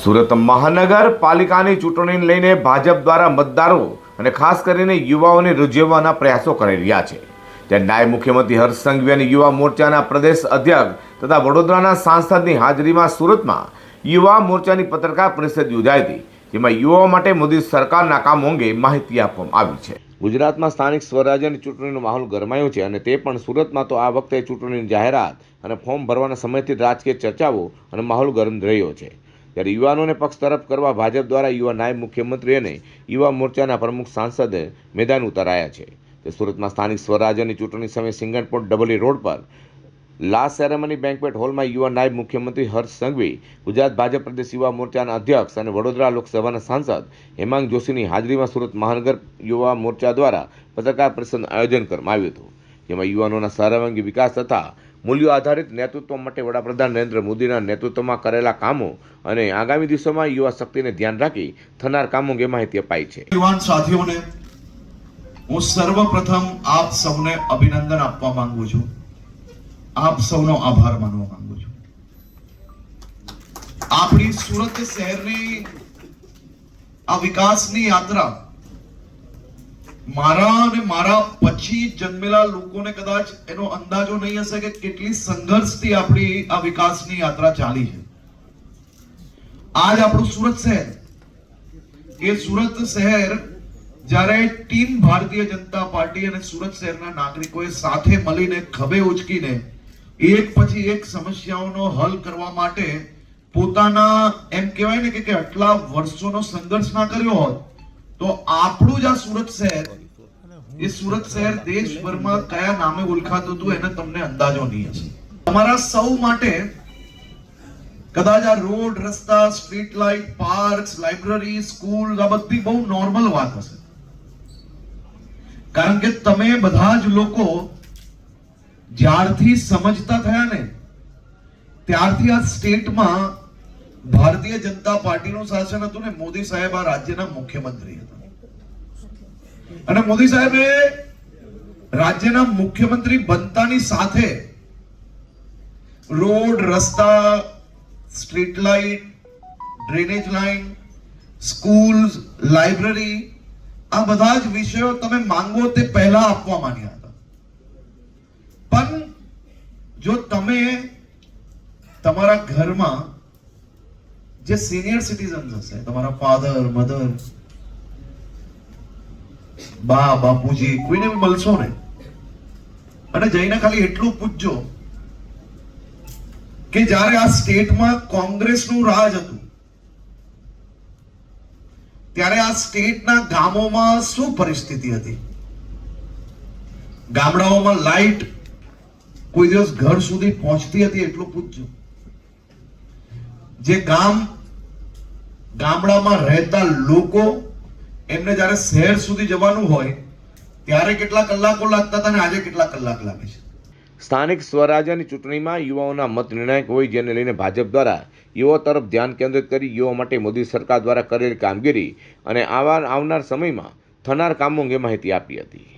સુરત મહાનગરપાલિકાની ચૂંટણીને લઈને ભાજપ દ્વારા મતદારો અને ખાસ કરીને યુવાઓને રીઝવવાના પ્રયાસો કરી રહ્યા છે। ત્યારે નાયબ મુખ્યમંત્રી હર્ષ સંઘવી અને યુવા મોરચાના પ્રદેશ અધ્યક્ષ તથા વડોદરાના સાંસદની હાજરીમાં સુરતમાં યુવા મોરચાની પત્રકાર પરિષદ યોજાઈ હતી, જેમાં યુવાઓ માટે મોદી સરકારના કામો અંગે માહિતી આપવામાં આવી છે। ગુજરાતમાં સ્થાનિક સ્વરાજ્યની ચૂંટણીનો માહોલ ગરમાયો છે અને તે પણ સુરતમાં તો આ વખતે ચૂંટણીની જાહેરાત અને ફોર્મ ભરવાના સમયથી રાજકીય ચર્ચાઓ અને માહોલ ગરમ રહ્યો છે। ત્યારે યુવાનોને પક્ષ તરફ કરવા ભાજપ દ્વારા યુવા નાયબ મુખ્યમંત્રી અને યુવા મોરચાના પ્રમુખ સાંસદ મેદાન ઉતરાયા છે। તે સુરતમાં સ્થાનિક સ્વરાજ્યની ચૂંટણી સમયે સિંગણપોટ ડબલી રોડ પર લાસ્ટ સેરેમની બેન્ક્વેટ હોલમાં યુવા નાયબ મુખ્યમંત્રી હર્ષ સંઘવી, ગુજરાત ભાજપ પ્રદેશ યુવા મોરચાના અધ્યક્ષ અને વડોદરા લોકસભાના સાંસદ હેમાંગ જોશીની હાજરીમાં સુરત મહાનગર યુવા મોરચા દ્વારા પત્રકાર પરિષદનું આયોજન કરવામાં આવ્યું હતું, જેમાં યુવાનોના સર્વાંગી વિકાસ તથા મૂલ્યો આધારિત નેતૃત્વ માટે વડાપ્રધાન નરેન્દ્ર મોદીના નેતૃત્વમાં કરેલા કામો અને આગામી દિવસોમાં યુવા શક્તિને ધ્યાન રાખી થનાર કામો અંગે માહિતી અપાઈ છે। યુવાન સાથીઓને હું સર્વપ્રથમ આપ સૌને અભિનંદન આપવા માંગુ છું, આપ સૌનો આભાર માનવા માંગુ છું। આપણી સુરત શહેરની આ વિકાસની યાત્રા મારા અને મારા પછી જન્મેલા લોકોને કદાચ એનો અંદાજો નહીં હશે કે કેટલી સંઘર્ષથી આપણી આ વિકાસની યાત્રા ચાલી છે। આજ આપણું સુરત શહેર, એ સુરત શહેર જ્યારે ટીમ ભારતીય જનતા પાર્ટી અને સુરત શહેરના નાગરિકોએ સાથે મળીને ખભે ઉચકીને એક પછી એક સમસ્યાઓનો હલ કરવા માટે પોતાના એમ કહેવાય ને કે આટલા વર્ષોનો સંઘર્ષ ના કર્યો હોત તો આપણું જ આ સુરત શહેર, એ સુરત શહેર દેશભરમાં કયા નામે ઓળખાતું હતું એને તમને અંદાજો નહીં હશે। તમારા સૌ માટે કદાચ આ રોડ, રસ્તા, street light, parks, library, school આ બધી બહુ નોર્મલ વાત હશે, કારણ કે તમે બધા જ લોકો જ્યારથી સમજતા થયા ને ત્યારથી આ સ્ટેટમાં ભારતીય જનતા પાર્ટીનું શાસન હતું ને મોદી સાહેબ આ રાજ્યના મુખ્યમંત્રી હતા, અને મોદી સાહેબે રાજ્યના મુખ્યમંત્રી બનતાની સાથે રોડ, રસ્તા, street light, drainage line, schools, library આ બધા જ વિષયો તમે માંગો તે પહેલા આપવા માંગ્યા હતા। પણ જો તમે તમારા ઘરમાં જે સિનિયર સિટીઝન્સ હશે, તમારા ફાધર, મધર, બા, બાપુજી, કોઈને મળશો ને અને જઈને ખાલી એટલું પૂછજો કે જ્યારે આ સ્ટેટમાં કોંગ્રેસનું રાજ હતું ત્યારે આ સ્ટેટના ગામોમાં શું પરિસ્થિતિ હતી, ગામડાઓમાં લાઇટ કોઈ દિવસ ઘર સુધી પહોંચતી હતી એટલું પૂછજો। જે ગામડામાં રહેતા લોકો એમને જ્યારે શહેર સુધી જવાનું હોય ત્યારે કેટલા કલાકો લાગતા હતા અને આજે કેટલા કલાક લાગે છે। સ્થાનિક સ્વરાજ્યની ચૂંટણીમાં યુવાઓના મત નિર્ણાયક હોય, જેને લઈને ભાજપ દ્વારા યુવાઓ તરફ ધ્યાન કેન્દ્રિત કરી યુવાઓ માટે મોદી સરકાર દ્વારા કરેલી કામગીરી અને આવનાર સમયમાં થનાર કામો અંગે માહિતી આપી હતી।